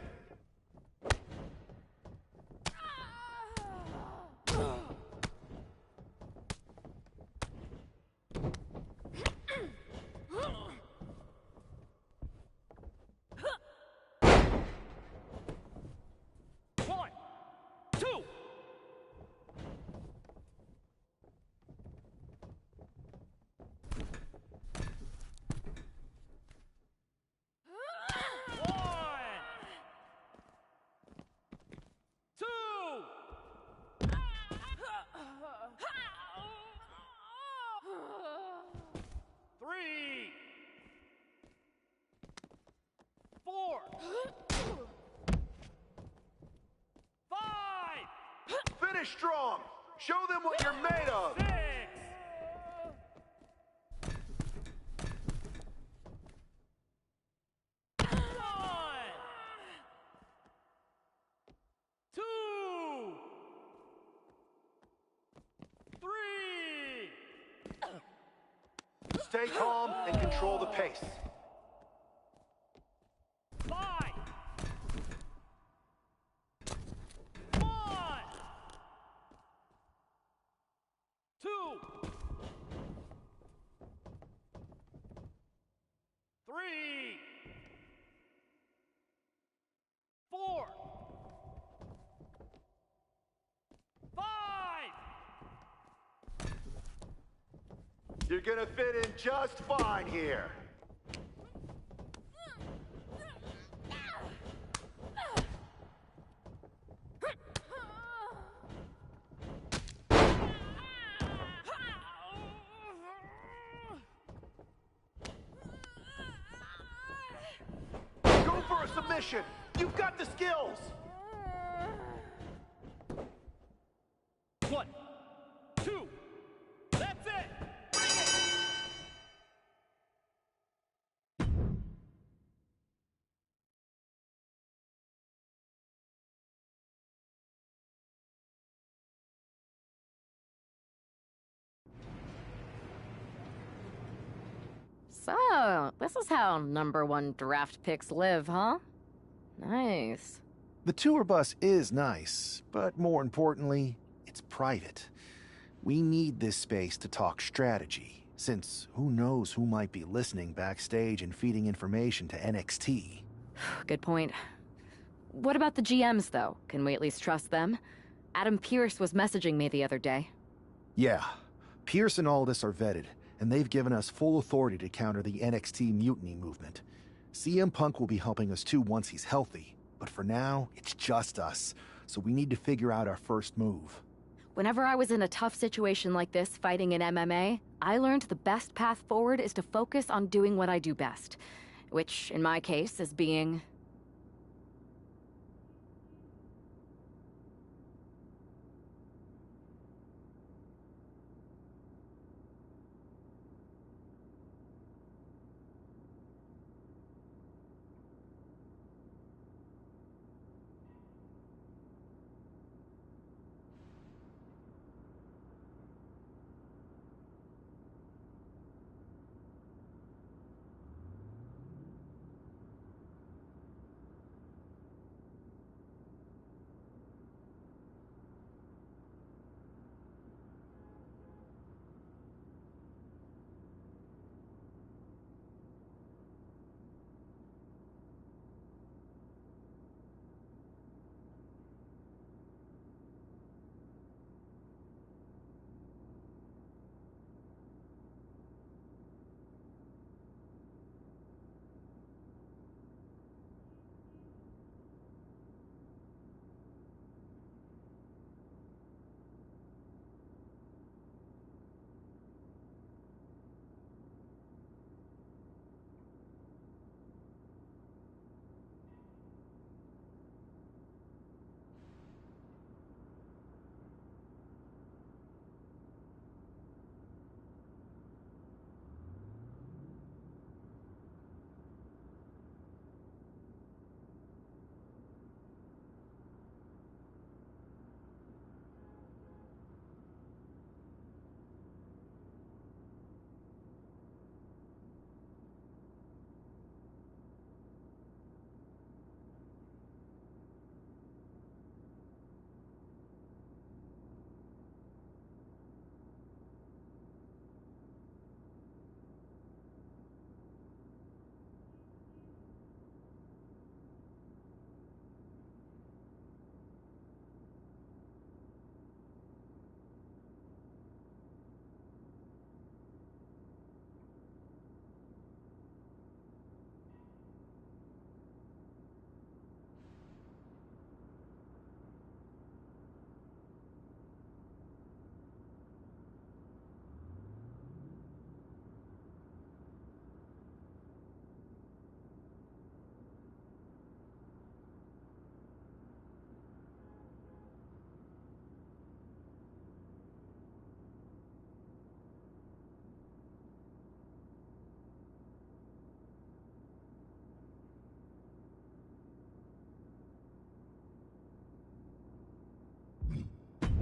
Speaker 5: One, two. Three, four, five.
Speaker 16: Finish strong. Show them what you're made of. Stay calm and control the pace.
Speaker 5: 5, 1, 2, 3, 4, 5.
Speaker 16: You're gonna fit in just fine here. Go for a submission. You've got the skills.
Speaker 5: 1, 2. That's it. Bring it.
Speaker 15: So, this is how #1 draft picks live, huh? Nice.
Speaker 2: The tour bus is nice, but more importantly, it's private. We need this space to talk strategy, since who knows who might be listening backstage and feeding information to NXT.
Speaker 15: Good point. What about the GMs, though? Can we at least trust them? Adam Pearce was messaging me the other day.
Speaker 2: Yeah, Pierce and Aldis are vetted, and they've given us full authority to counter the NXT mutiny movement. CM Punk will be helping us too once he's healthy, but for now, it's just us, so we need to figure out our first move.
Speaker 15: Whenever I was in a tough situation like this fighting in MMA, I learned the best path forward is to focus on doing what I do best, which, in my case, is being...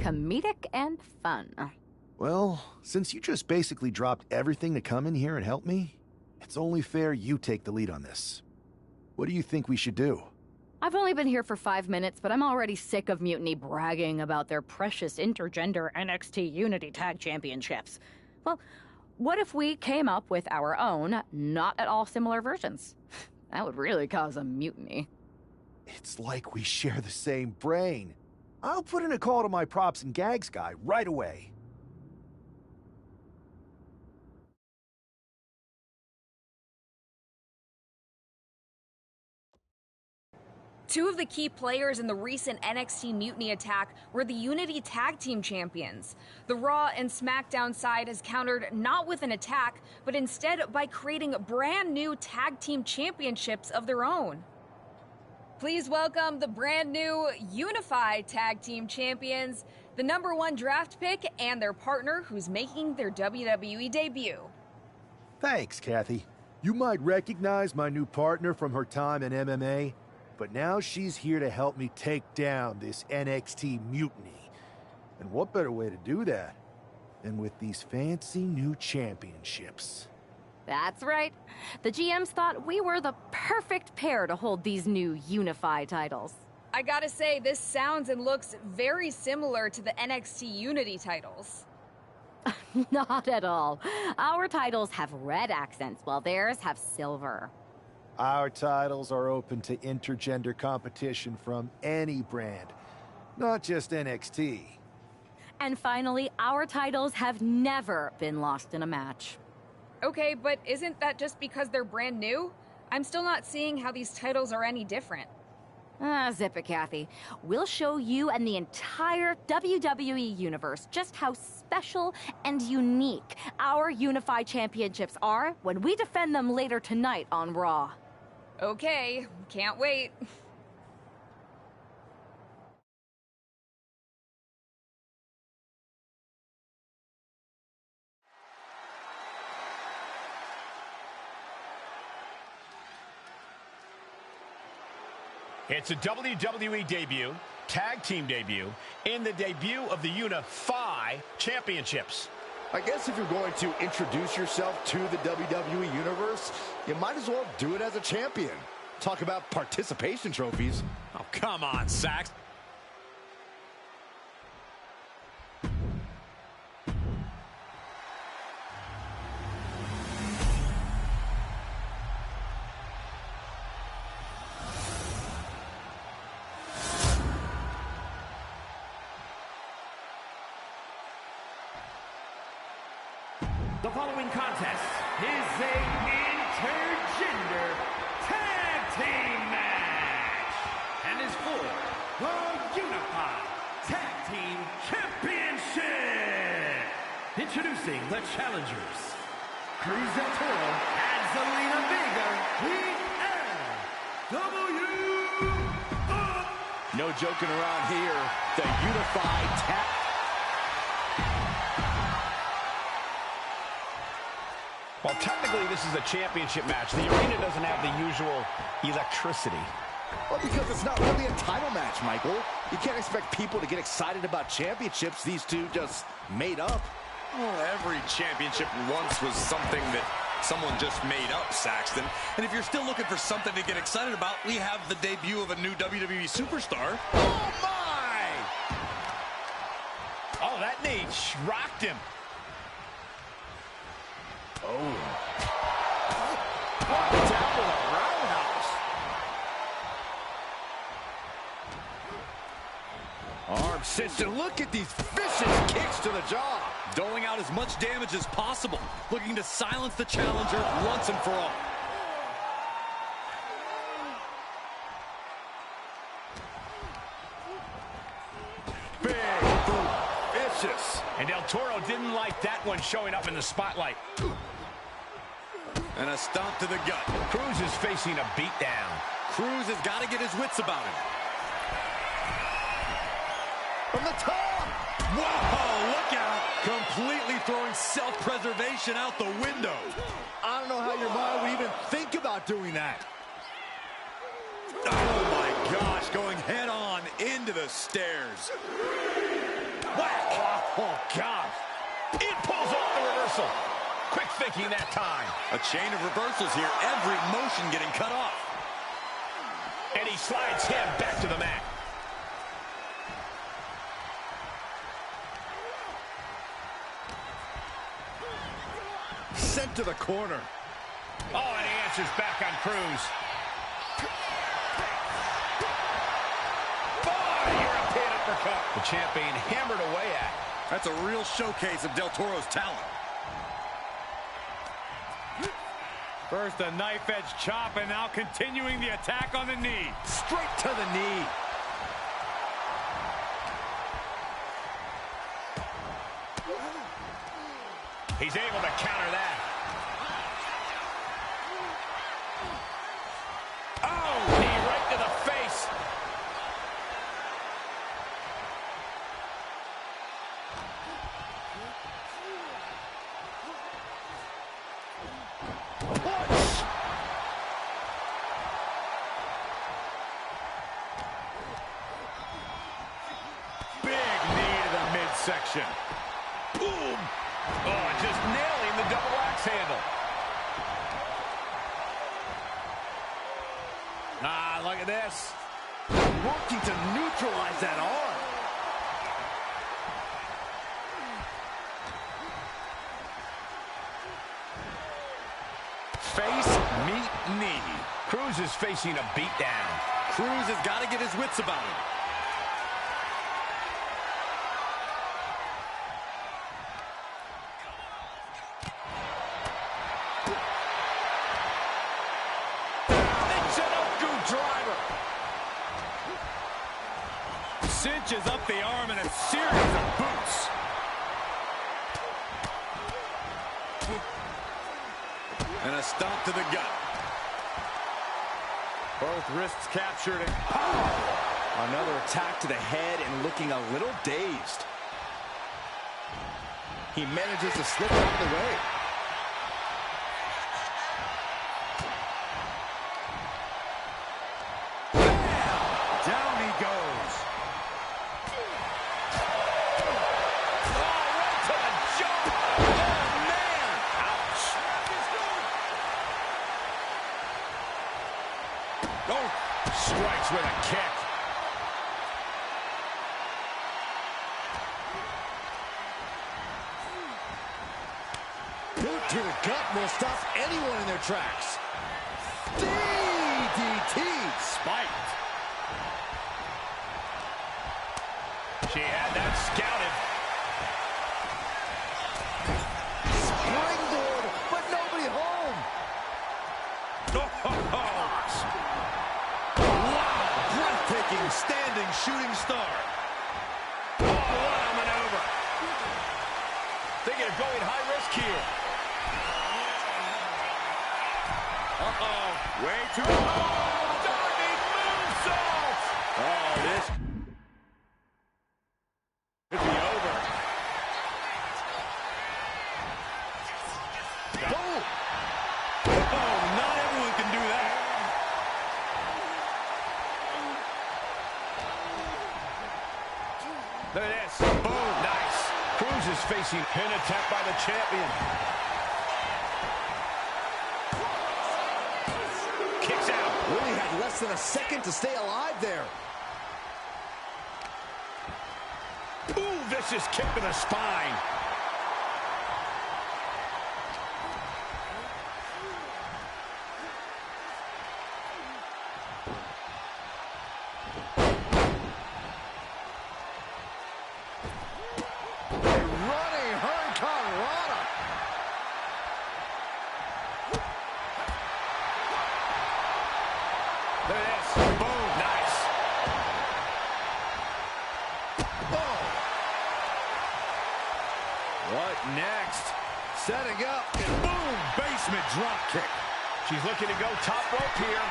Speaker 15: comedic and fun.
Speaker 2: Well, since you just basically dropped everything to come in here and help me, it's only fair you take the lead on this. What do you think we should do?
Speaker 15: I've only been here for 5 minutes, but I'm already sick of Mutiny bragging about their precious intergender NXT Unity Tag Championships. Well, what if we came up with our own, not at all similar versions? That would really cause a mutiny.
Speaker 2: It's like we share the same brain. I'll put in a call to my props and gags guy right away.
Speaker 8: Two of the key players in the recent NXT Mutiny attack were the Unity Tag Team Champions. The Raw and SmackDown side has countered not with an attack, but instead by creating brand new Tag Team Championships of their own. Please welcome the brand new Unified Tag Team Champions, the #1 draft pick, and their partner who's making their WWE debut.
Speaker 2: Thanks, Kathy. You might recognize my new partner from her time in MMA, but now she's here to help me take down this NXT mutiny. And what better way to do that than with these fancy new championships?
Speaker 15: That's right. The GMs thought we were the perfect pair to hold these new unified titles.
Speaker 8: I gotta say, this sounds and looks very similar to the NXT Unity titles.
Speaker 15: Not at all. Our titles have red accents, while theirs have silver.
Speaker 2: Our titles are open to intergender competition from any brand, not just NXT.
Speaker 15: And finally, our titles have never been lost in a match.
Speaker 8: Okay, but isn't that just because they're brand new? I'm still not seeing how these titles are any different.
Speaker 15: Zip it, Kathy. We'll show you and the entire WWE universe just how special and unique our unified championships are when we defend them later tonight on Raw.
Speaker 8: Okay, can't wait.
Speaker 4: It's a WWE debut, tag team debut, and the debut of the Unify Championships.
Speaker 6: I guess if you're going to introduce yourself to the WWE Universe, you might as well do it as a champion. Talk about participation trophies.
Speaker 7: Oh, come on, Sax.
Speaker 5: The following contest is a intergender tag team match and is for the Unified Tag Team Championship. Introducing the challengers, Cruz del Toro and Zelina Vega, the
Speaker 6: No joking around here. The Unified Tag.
Speaker 4: Well, technically, this is a championship match. The arena doesn't have the usual electricity.
Speaker 6: Well, because it's not really a title match, Michael. You can't expect people to get excited about championships these two just made up.
Speaker 7: Well, every championship once was something that someone just made up, Saxton. And if you're still looking for something to get excited about, we have the debut of a new WWE superstar.
Speaker 4: Oh, my! Oh, that knee rocked him.
Speaker 6: Oh. Down with a roundhouse. Arm cinched, and look at these vicious kicks to the jaw.
Speaker 7: Doling out as much damage as possible, looking to silence the challenger once and for all.
Speaker 6: Big boot, vicious.
Speaker 4: And Del Toro didn't like that one showing up in the spotlight.
Speaker 7: And a stomp to the gut.
Speaker 4: Cruz is facing a beatdown.
Speaker 7: Cruz has got to get his wits about him.
Speaker 6: From the top.
Speaker 7: Whoa, look out. Completely throwing self-preservation out the window.
Speaker 6: I don't know how your mind would even think about doing that.
Speaker 7: Oh, my gosh, going head-on into the stairs.
Speaker 4: whack. Oh, God. It pulls off the reversal. Quick thinking that time.
Speaker 7: A chain of reversals here. Every motion getting cut off.
Speaker 4: And he slides him back to the mat.
Speaker 6: Sent to the corner.
Speaker 4: Oh, and he answers back on Cruz. Oh, European uppercut. The champion hammered away at.
Speaker 7: That's a real showcase of Del Toro's talent.
Speaker 14: First a knife-edge chop, and now continuing the attack on the knee.
Speaker 6: Straight to the knee.
Speaker 4: He's able to counter that. Oh, knee right to the face.
Speaker 14: Section.
Speaker 4: Boom! Oh, just nailing the double axe handle. Ah, look at this.
Speaker 6: Working to neutralize that arm.
Speaker 4: Face, meet, knee. Cruz is facing a beatdown.
Speaker 7: Cruz has got to get his wits about him.
Speaker 14: Cinches up the arm in a series of boots.
Speaker 7: And a stomp to the gut.
Speaker 6: Both wrists captured and another attack to the head and looking a little dazed. He manages to slip out of the way.
Speaker 14: Down he goes.
Speaker 4: Strikes with a kick.
Speaker 6: Boot to the gut will stop anyone in their tracks. DDT spiked.
Speaker 4: She had that scouted.
Speaker 6: Springboard, but nobody home. Breathtaking standing shooting star.
Speaker 4: Oh, what a maneuver. Thinking of going high risk here. Uh-oh.
Speaker 14: Way too long.
Speaker 4: Diving moonsault.
Speaker 14: Oh, this could be over.
Speaker 6: Boom.
Speaker 14: Oh, not everyone can do that.
Speaker 4: Look at this. Boom. Nice. Cruz is facing pin attack by the champion. Kicks out.
Speaker 6: Really had less than a second to stay alive there.
Speaker 4: Ooh, vicious kick to the spine. Look at this. Boom. Nice.
Speaker 6: Oh. What next? Setting up and boom, basement drop kick.
Speaker 4: She's looking to go top rope here.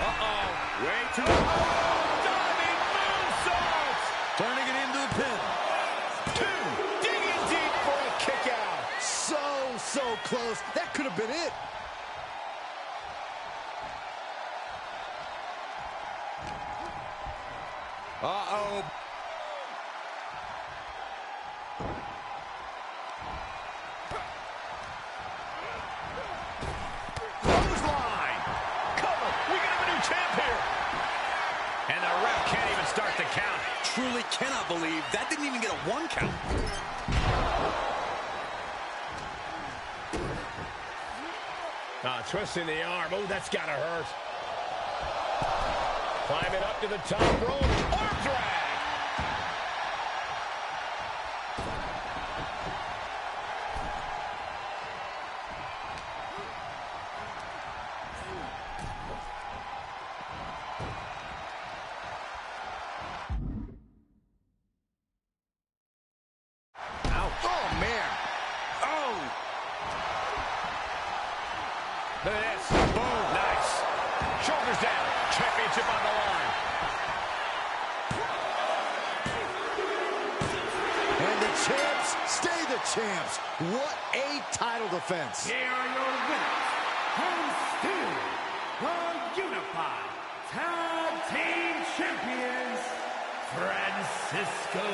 Speaker 14: Uh-oh. Way too long.
Speaker 4: Diving moonsault.
Speaker 6: Turning it into the pin.
Speaker 4: Two. Digging deep for a kick out.
Speaker 6: So close. That could have been it. Uh-oh.
Speaker 4: Clothesline. Cover. We can have a new champ here. And the ref can't even start the count.
Speaker 7: Truly cannot believe that didn't even get a 1 count.
Speaker 4: Twisting the arm. Oh, that's got to hurt. Climbing up to the top rope. Arm drag.
Speaker 6: Oh, man. Oh.
Speaker 4: Look at this. Boom. Nice. Shoulders down. Championship on the line.
Speaker 6: And the champs stay the champs. What a title defense.
Speaker 5: Here are your winners, and still the Unified Tag Team Champions, Francisco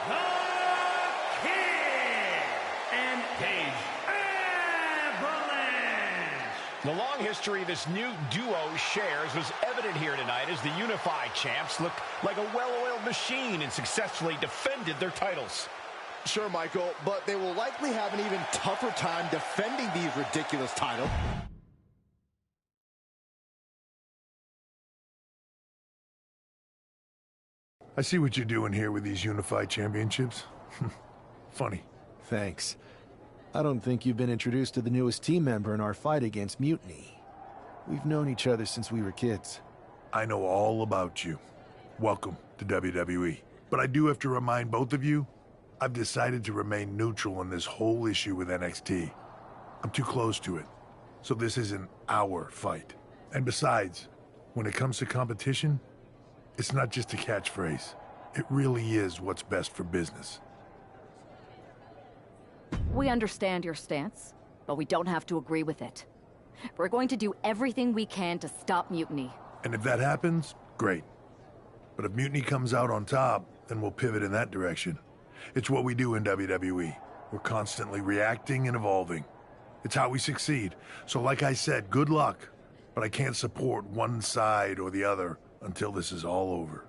Speaker 5: the Kid and Paige Avalanche.
Speaker 4: The long history this new duo shares was evident here tonight as the Unified Champs looked like a well-oiled machine and successfully defended their titles.
Speaker 6: Sure, Michael, but they will likely have an even tougher time defending these ridiculous titles.
Speaker 9: I see what you're doing here with these unified championships. Funny.
Speaker 2: Thanks. I don't think you've been introduced to the newest team member in our fight against Mutiny. We've known each other since we were kids.
Speaker 9: I know all about you. Welcome to WWE. But I do have to remind both of you, I've decided to remain neutral in this whole issue with NXT. I'm too close to it. So this isn't our fight. And besides, when it comes to competition, it's not just a catchphrase. It really is what's best for business.
Speaker 15: We understand your stance, but we don't have to agree with it. We're going to do everything we can to stop Mutiny.
Speaker 9: And if that happens, great. But if Mutiny comes out on top, then we'll pivot in that direction. It's what we do in WWE. We're constantly reacting and evolving. It's how we succeed. So like I said, good luck. But I can't support one side or the other until this is all over.